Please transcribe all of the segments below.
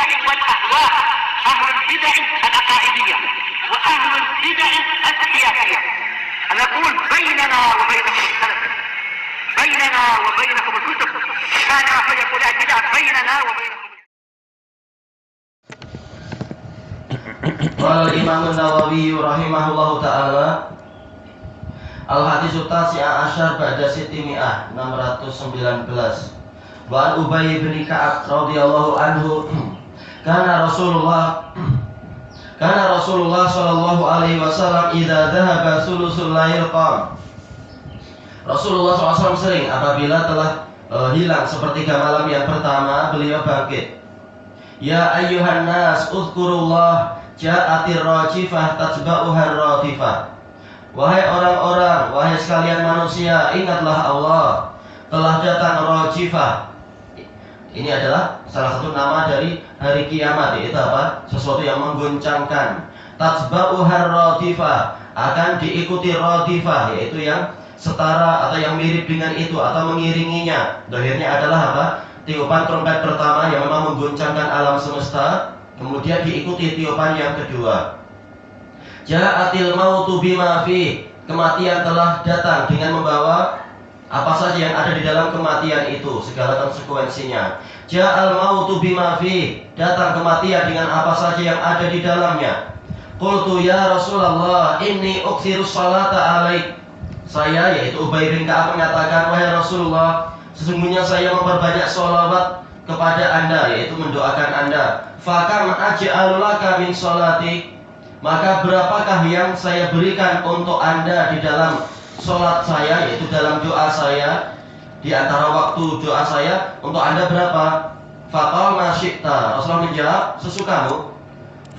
البدع والأهواء، أهل البدع العقائدية وأهل البدع السياسية. نقول بيننا وبينكم السلف، بيننا وبينكم الكتب، كان فيقول البدع بيننا وبينكم. Qala Imam Nawawi rahimahullahu ta'ala Al-Hadis Tasi'a Asyar Ba'da Sitimi'ah 619 Wa an Ubay bin Ka'ab radhiyallahu anhu Kana Rasulullah sallallahu alaihi wasallam idza dhahaba sulusul lail qam. Rasulullah SAW sering apabila telah hilang sepertiga malam yang pertama beliau bangkit. Ya ayyuhan nas uzkurullah ja'atir rajifah tatba'uhar ratifah. Wahai orang-orang, wahai sekalian manusia, ingatlah Allah, telah datang rajifah. Ini adalah salah satu nama dari hari kiamat, yaitu apa? Sesuatu yang mengguncangkan. Tatba'uhar ratifah, akan diikuti ratifah, yaitu yang setara atau yang mirip dengan itu atau mengiringinya. Akhirnya adalah apa? Tiupan trompet pertama yang memang mengguncangkan alam semesta, kemudian diikuti tiupan yang kedua. Ja'atil mautu bima fi, kematian telah datang dengan membawa apa saja yang ada di dalam kematian itu, segala konsekuensinya. Ja'al mautu bima fi, datang kematian dengan apa saja yang ada di dalamnya. Qultu ya Rasulullah inni uksirus salata alaik. Saya, yaitu Ubay bin Ka'ab, mengatakan, wahai Rasulullah, sesungguhnya saya memperbanyak sholawat kepada anda, yaitu mendoakan anda. Fakam aj'alulaka min sholati, maka berapakah yang saya berikan untuk anda di dalam sholat saya, yaitu dalam doa saya, di antara waktu doa saya, untuk anda berapa? Faqal ma syi'ta, Rasulullah menjawab, sesukamu.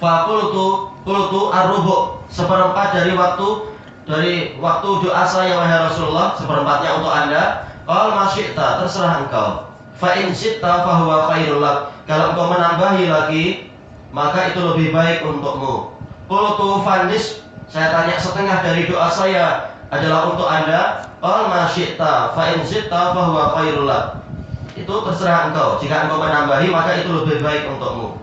Faqultu ar-rubu', seperempat dari waktu doa saya wahai Rasulullah, seperempatnya untuk anda. Qal ma syi'ta, terserah engkau. Fa in syi'ta fa huwa khairul lak, kalau engkau menambahi lagi maka itu lebih baik untukmu. Qultu fanis, saya tanya setengah dari doa saya adalah untuk anda. Qal ma syi'ta fa in syi'ta fa huwa khairul lak, itu terserah engkau, jika engkau menambahi maka itu lebih baik untukmu.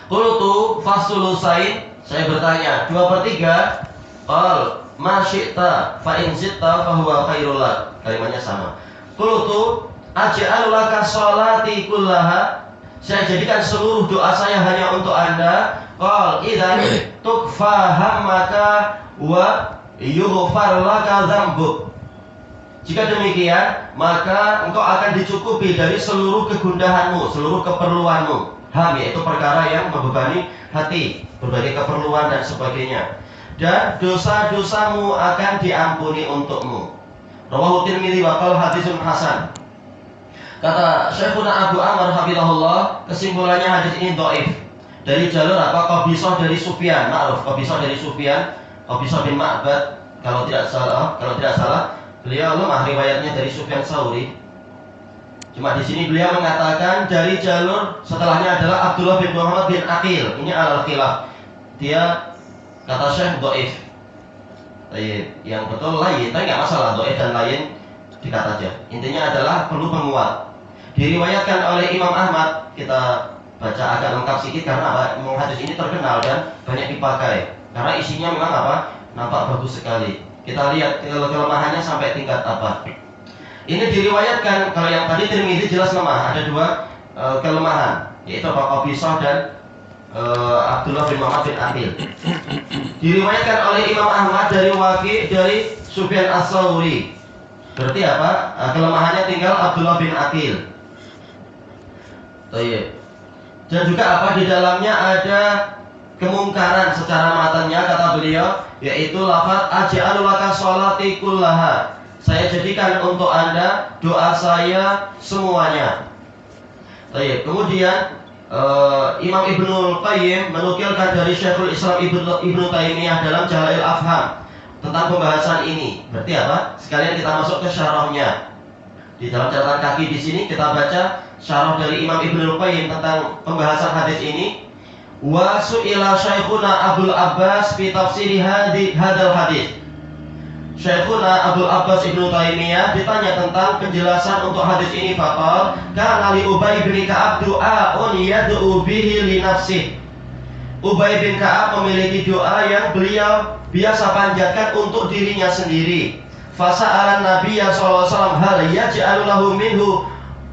Qultu fasulusain, saya bertanya 2/3. Qal ma syi'ta fa in syi'ta fa huwa khairul lak, kalimatnya sama. Qultu aj'alu laka sholati kullaha, saya jadikan seluruh doa saya hanya untuk anda. Qal idzan tukfa hammaka wa yughfar laka dzambuk, jika demikian maka engkau akan dicukupi dari seluruh kegundahanmu, seluruh keperluanmu. Ham, yaitu perkara yang membebani hati, berbagai keperluan dan sebagainya, dan dosa-dosamu akan diampuni untukmu. Rawahu Tirmidzi wa qala hadisun hasan. Kata Syekhuna Abu Amr hafizahullah, kesimpulannya hadis ini dhaif. Dari jalur apa? Qabisah dari Sufyan, ma'ruf Qabisah dari Sufyan, Qabisah bin Ma'bad kalau tidak salah, beliau lemah riwayatnya dari Sufyan Tsauri. Cuma di sini beliau mengatakan dari jalur setelahnya adalah Abdullah bin Muhammad bin Aqil. Ini al-khilaf. Dia kata Syekh dhaif. Yang betul lain, tapi nggak masalah, dhaif dan lain dikat aja. Intinya adalah perlu penguat. Diriwayatkan oleh Imam Ahmad, kita baca agak lengkap sedikit karena apa? Hadis ini terkenal dan banyak dipakai. Karena isinya memang apa? Nampak bagus sekali. Kita lihat kelemahannya sampai tingkat apa. Ini diriwayatkan, kalau yang tadi Tirmidzi jelas lemah, ada dua kelemahan, yaitu Qabisah dan Abdullah bin Muhammad bin Aqil. Diriwayatkan oleh Imam Ahmad dari Waqi' dari Sufyan Ats-Tsauri. Berarti apa? Kelemahannya tinggal Abdullah bin Aqil. Dan juga apa? Di dalamnya ada kemungkaran secara matanya, kata beliau, yaitu lafaz aj'alu laka sholati kullaha, saya jadikan untuk anda doa saya semuanya. Kemudian Imam Ibnul Qayyim menukilkan dari Syekhul Islam Ibnu Taimiyah dalam Jala'il Afham tentang pembahasan ini. Berarti apa? Sekalian kita masuk ke syarahnya. Di dalam catatan kaki di sini kita baca syarah dari Imam Ibnul Qayyim tentang pembahasan hadis ini. Wa su'ila Syekhuna Abdul Abbas fi tafsiri hadzal hadis. Syekhuna Abdul Abbas Ibnu Taimiyah ditanya tentang penjelasan untuk hadis ini, faqal kana li Ubay bin Ka'ab du'aun yad'u bihi li nafsihi. Ubay bin Ka'ab memiliki doa yang beliau biasa panjatkan untuk dirinya sendiri. Fasa'alan Nabiyya sallallahu alaihi wasallam hal yaj'alu lahu minhu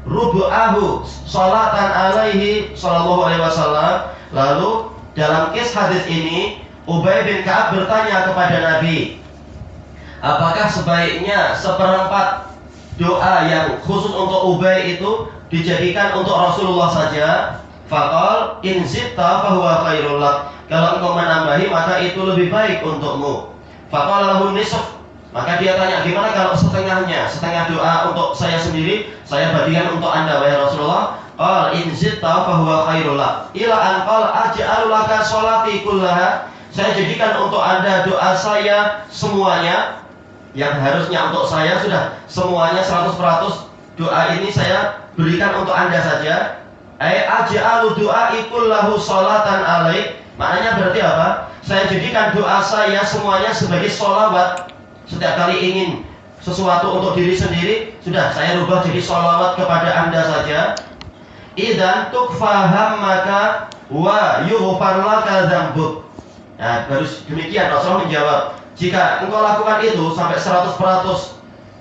rubu'ahu salatan alaihi sallallahu alaihi wasallam. Lalu dalam kisah hadis ini Ubay bin Ka'ab bertanya kepada Nabi, apakah sebaiknya seperempat doa yang khusus untuk Ubay itu dijadikan untuk Rasulullah saja? Faqal in zitta fahuwa khairul lak. Kalau engkau menambahi maka itu lebih baik untukmu. Faqala lahu nisf. Maka dia tanya, gimana kalau setengahnya? Setengah doa untuk saya sendiri, saya bagikan untuk Anda wahai Rasulullah. Qal in zitta fahuwa khairul lak. Ila an qal aj'alu laka sholati kullaha. Saya jadikan untuk Anda doa saya semuanya. Yang harusnya untuk saya sudah semuanya 100% doa ini saya berikan untuk Anda saja. Aj'alu du'ai kullahu sholatan alaik. Maknanya berarti apa? Saya jadikan doa saya semuanya sebagai sholawat. Setiap kali ingin sesuatu untuk diri sendiri, sudah saya rubah jadi sholawat kepada Anda saja. Idan tukfaham maka wa yughfar laka dzambuk. Nah, baru demikian Rasulullah menjawab, jika engkau lakukan itu sampai 100%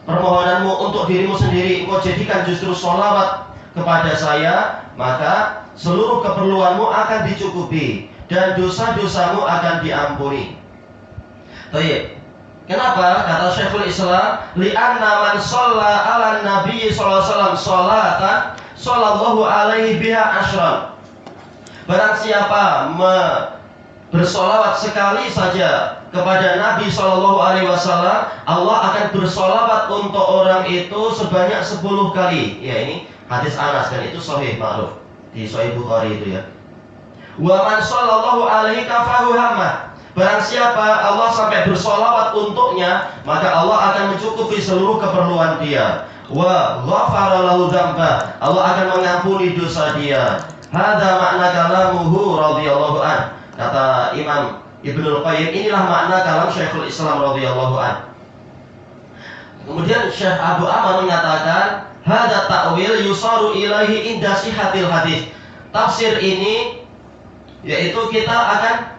permohonanmu untuk dirimu sendiri, engkau jadikan justru sholawat kepada saya, maka seluruh keperluanmu akan dicukupi dan dosa-dosamu akan diampuni. Baik. Kenapa? Kata Syekhul Islam, li'anna man shalla 'alan nabi sallallahu alaihi wasallam sholatan sallallahu alaihi biha asyran. Barang siapa bersolawat sekali saja kepada Nabi sallallahu alaihi wasallam, Allah akan bersolawat untuk orang itu sebanyak 10 kali. Ya, ini hadis Anas dan itu sahih ma'ruf di Sahih Bukhari itu ya. Wa man sallallahu alaihi kafahu hamma. Barang siapa Allah sampai bersolawat untuknya, maka Allah akan mencukupi seluruh keperluan dia. Wa ghafara lahu dzamba. Allah akan mengampuni dosa dia. Hadza makna kalamuhu radhiyallahu an. Kata Imam Ibnul Qayyim, inilah makna kalam Syekhul Islam radhiyallahu an. Kemudian Syekh Abu Aman mengatakan, hadza ta'wil yusaru ilaihi inda sihhatil hadis. Tafsir ini yaitu kita akan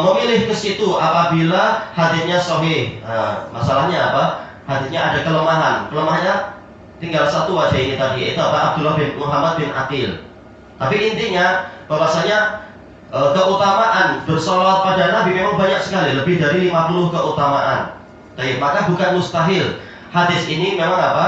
memilih ke situ apabila hadisnya sahih. Nah, masalahnya apa? Hadisnya ada kelemahan. Kelemahannya tinggal satu aja ini tadi, itu apa? Abdullah bin Muhammad bin Aqil. Tapi intinya bahwasanya keutamaan bersolawat pada Nabi memang banyak sekali, lebih dari 50 keutamaan. Baik, maka bukan mustahil hadis ini memang apa?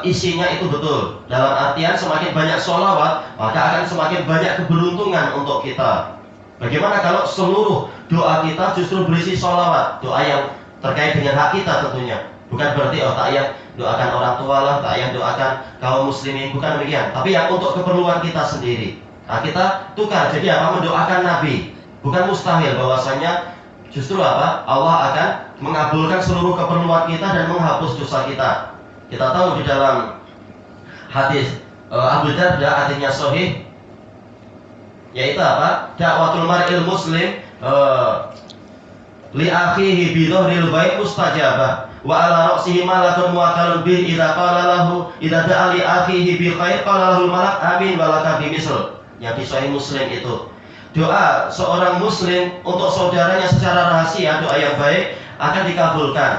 Isinya itu betul. Dalam artian semakin banyak solawat, maka akan semakin banyak keberuntungan untuk kita. Bagaimana kalau seluruh doa kita justru berisi sholawat, doa yang terkait dengan hak kita tentunya. Bukan berarti tak yang doakan orang tua lah, tak yang doakan kaum muslimin, bukan demikian. Tapi yang untuk keperluan kita sendiri. Nah, kita tukar, jadi apa? Mendoakan Nabi. Bukan mustahil bahwasanya justru apa? Allah akan mengabulkan seluruh keperluan kita dan menghapus dosa kita. Kita tahu di dalam hadis Abu Darda, artinya sahih, yaitu apa? Da'watul mar'il muslim li akhihi bi dhahril ghaib mustajabah wa ala ra'sihi malakun muwakkalun bi idza qala lahu idza da'a li akhihi bi khair qala lahu malak amin wa laka bi misl. Yang di Sahih Muslim itu doa seorang muslim untuk saudaranya secara rahasia, doa yang baik akan dikabulkan.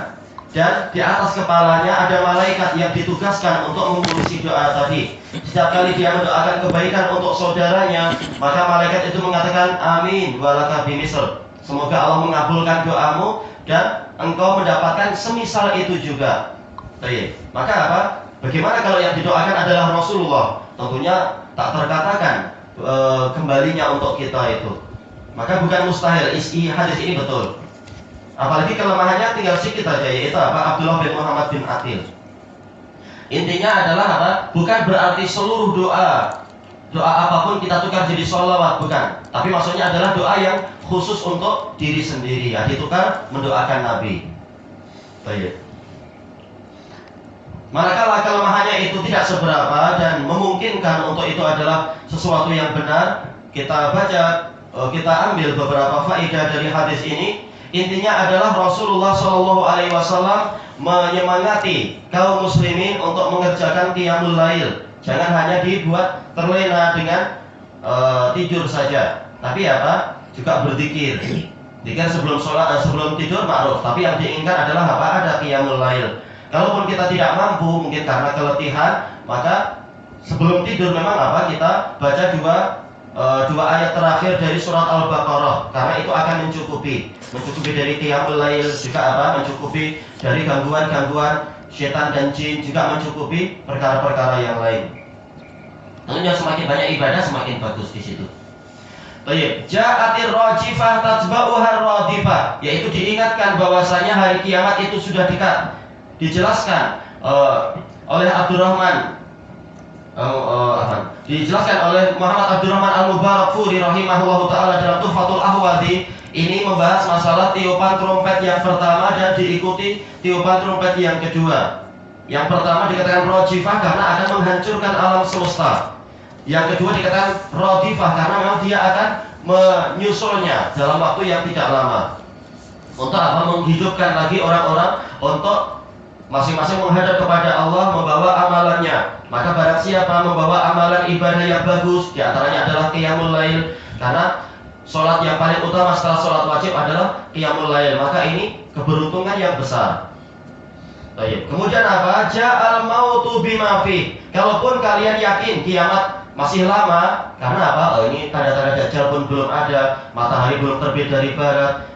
Dan di atas kepalanya ada malaikat yang ditugaskan untuk mengurusi doa tadi. Setiap kali dia mendoakan kebaikan untuk saudaranya, maka malaikat itu mengatakan amin walaka bimisl. Semoga Allah mengabulkan doamu dan engkau mendapatkan semisal itu juga. Baik. Maka apa? Bagaimana kalau yang didoakan adalah Rasulullah? Tentunya tak terkatakan kembalinya untuk kita itu. Maka bukan mustahil, isi hadis ini betul. Apalagi kelemahannya tinggal sedikit aja, yaitu apa? Abdullah bin Muhammad bin Aqil. Intinya adalah apa? Bukan berarti seluruh doa apapun kita tukar jadi sholawat, bukan. Tapi maksudnya adalah doa yang khusus untuk diri sendiri, ya ditukar mendoakan Nabi. Baik. Manakala kelemahannya itu tidak seberapa dan memungkinkan untuk itu adalah sesuatu yang benar, kita baca, kita ambil beberapa faedah dari hadis ini. Intinya adalah Rasulullah Shallallahu Alaihi Wasallam menyemangati kaum muslimin untuk mengerjakan qiyamul lail. Jangan hanya dibuat terlena dengan tidur saja, tapi apa? Juga berzikir. Zikir sebelum sholat, sebelum tidur ma'ruf. Tapi yang diinginkan adalah apa? Ada qiyamul lail. Kalaupun kita tidak mampu, mungkin karena keletihan, maka sebelum tidur memang apa? Kita baca dua ayat terakhir dari surat Al-Baqarah, karena itu akan mencukupi dari qiyamul lail, juga apa? Mencukupi dari gangguan-gangguan setan dan jin, juga mencukupi perkara-perkara yang lain. Tentunya semakin banyak ibadah semakin bagus di situ. Baik, ja'atir rajifah tatba'uhar radifah, yaitu diingatkan bahwasanya hari kiamat itu sudah dekat. Dijelaskan oleh Abdurrahman dijelaskan oleh Muhammad Abdurrahman Al-Mubarakfuri rahimahullahu taala dalam Tuhfatul Ahwazi. Ini membahas masalah tiupan trompet yang pertama dan diikuti tiupan trompet yang kedua. Yang pertama dikatakan rajifah karena akan menghancurkan alam semesta. Yang kedua dikatakan radifah karena memang dia akan menyusulnya dalam waktu yang tidak lama. Untuk apa? Menghidupkan lagi orang-orang untuk masing-masing menghadap kepada Allah membawa amalannya. Maka barang siapa membawa amalan ibadah yang bagus, di antaranya adalah qiyamul lail, karena sholat yang paling utama setelah sholat wajib adalah qiyamul lail, maka ini keberuntungan yang besar. Baik. Kemudian apa? Ja'al mautu bima fi. Kalaupun kalian yakin kiamat masih lama, karena apa? Ini tanda-tanda Dajjal pun belum ada, matahari belum terbit dari barat,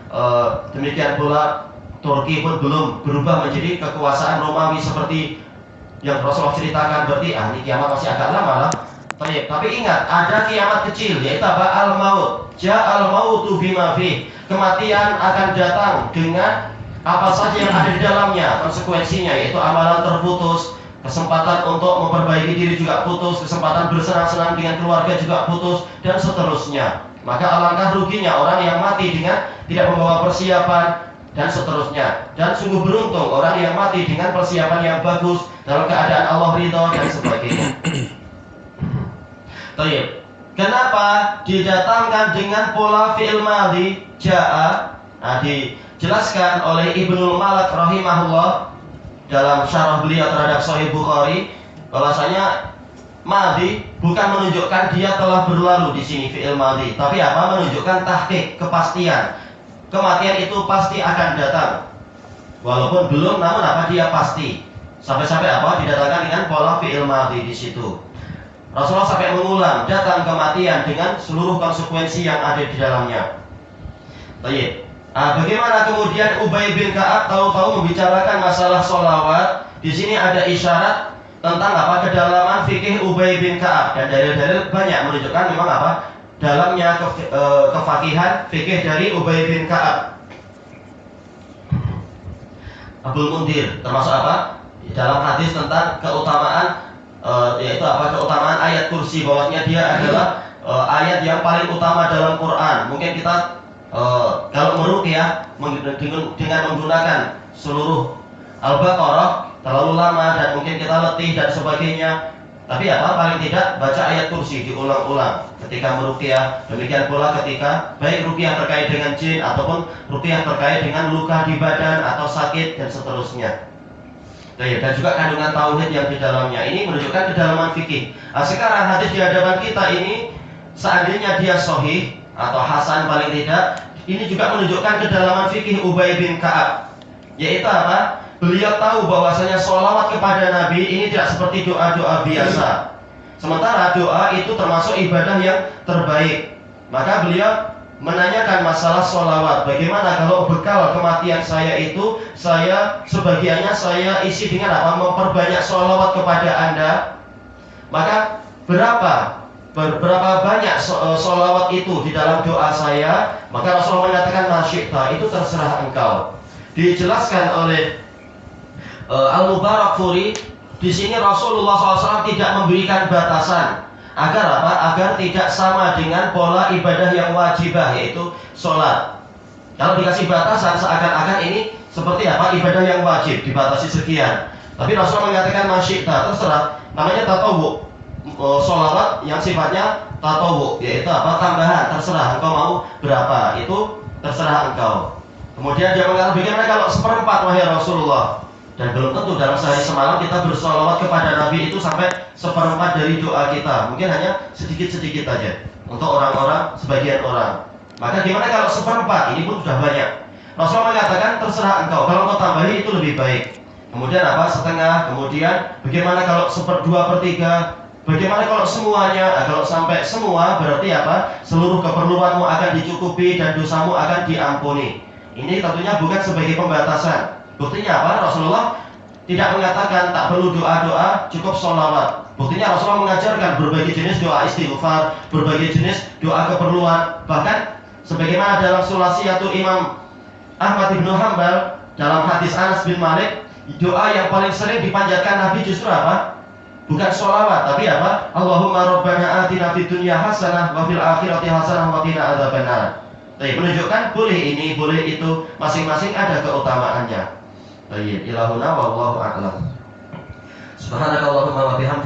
demikian pula Turki pun belum berubah menjadi kekuasaan Romawi seperti yang Rasulullah ceritakan. Berarti ini kiamat masih agak lama lah. Tapi ingat, ada kiamat kecil, yaitu apa? Al-maut. Ja'al mautu bima fi. Kematian akan datang dengan apa saja yang ada di dalamnya, konsekuensinya yaitu amalan terputus, kesempatan untuk memperbaiki diri juga putus, kesempatan bersenang-senang dengan keluarga juga putus, dan seterusnya. Maka alangkah ruginya orang yang mati dengan tidak membawa persiapan, dan seterusnya. Dan sungguh beruntung orang yang mati dengan persiapan yang bagus, dalam keadaan Allah ridho dan sebagainya. Baik. Kenapa didatangkan dengan pola fi'il madhi ja'a? Nah, dijelaskan oleh Ibnul Malak rahimahullah dalam syarah beliau terhadap Sahih Bukhari, bahwasanya madhi bukan menunjukkan dia telah berlalu di sini fi'il madhi, tapi apa? Menunjukkan tahqiq, kepastian. Kematian itu pasti akan datang, walaupun belum, namun apa? Dia pasti. Sampai-sampai apa? Didatangkan dengan pola fi'il madhi di situ. Rasulullah sampai mengulang, datang kematian dengan seluruh konsekuensi yang ada di dalamnya. Baik. Bagaimana kemudian Ubay bin Ka'ab tahu-tahu membicarakan masalah sholawat? Di sini ada isyarat tentang apa? Kedalaman fikih Ubay bin Ka'ab, dan dalil-dalil banyak menunjukkan memang apa? Dalamnya kefakihan fikih dari Ubay bin Ka'ab. Abdul Mundir termasuk apa? Dalam hadis tentang keutamaan, yaitu apa? Keutamaan ayat kursi, bahwasanya dia adalah ayat yang paling utama dalam Quran. Mungkin kita kalau meruqyah dengan menggunakan seluruh Al-Baqarah terlalu lama dan mungkin kita letih dan sebagainya. Tapi apa? Paling tidak baca ayat kursi diulang-ulang ketika meruqyah. Demikian pula ketika baik ruqyah terkait dengan jin ataupun ruqyah terkait dengan luka di badan atau sakit dan seterusnya. Dan juga kandungan tauhid yang di dalamnya. Ini menunjukkan kedalaman fikih. Nah, sekarang hadis di hadapan kita ini, seandainya dia sahih atau hasan paling tidak, ini juga menunjukkan kedalaman fikih Ubay bin Ka'ab. Yaitu apa? Beliau tahu bahwasanya sholawat kepada Nabi ini tidak seperti doa-doa biasa. Sementara doa itu termasuk ibadah yang terbaik. Maka beliau menanyakan masalah sholawat. Bagaimana kalau bekal kematian saya itu, sebagiannya saya isi dengan apa? Memperbanyak sholawat kepada Anda. Maka berapa banyak sholawat itu di dalam doa saya? Maka Rasulullah menyatakan masyi'ta, itu terserah engkau. Dijelaskan oleh Al-Mubarakfuri, di sini Rasulullah SAW tidak memberikan batasan agar apa? Agar tidak sama dengan pola ibadah yang wajibah, yaitu sholat. Kalau dikasih batasan seakan-akan ini seperti apa? Ibadah yang wajib dibatasi sekian. Tapi Rasulullah mengatakan masyi'ta, terserah. Namanya tatawu, sholawat yang sifatnya tatawu, yaitu apa? Tambahan, terserah engkau mau berapa, itu terserah engkau. Kemudian dia mengatakan, bagaimana kalau seperempat wahai Rasulullah? Dan belum tentu dalam sehari semalam kita bersolawat kepada Nabi itu sampai seperempat dari doa kita. Mungkin hanya sedikit-sedikit aja untuk orang-orang, sebagian orang. Maka gimana kalau seperempat? Ini pun sudah banyak. Rasulullah mengatakan, terserah engkau, kalau engkau tambahi itu lebih baik. Kemudian apa? Setengah. Kemudian bagaimana kalau 1/2/3? Bagaimana kalau semuanya? Nah, kalau sampai semua berarti apa? Seluruh keperluanmu akan dicukupi dan dosamu akan diampuni. Ini tentunya bukan sebagai pembatasan. Buktinya apa? Rasulullah tidak mengatakan tak perlu doa-doa, cukup sholawat. Buktinya Rasulullah mengajarkan berbagai jenis doa istighfar, berbagai jenis doa keperluan. Bahkan sebagaimana dalam sulasiyatul Imam Ahmad bin Hanbal dalam hadis Anas bin Malik, doa yang paling sering dipanjatkan Nabi justru apa? Bukan sholawat, tapi apa? Allahumma rabbana atina fid dunya hasanah wa fil akhirati hasanah wa qina adzabannar. Baik, menunjukkan boleh ini, boleh itu, masing-masing ada keutamaannya. Baik, ilahuna wallahu a'lam. Subhanakallahumma wa bihamdika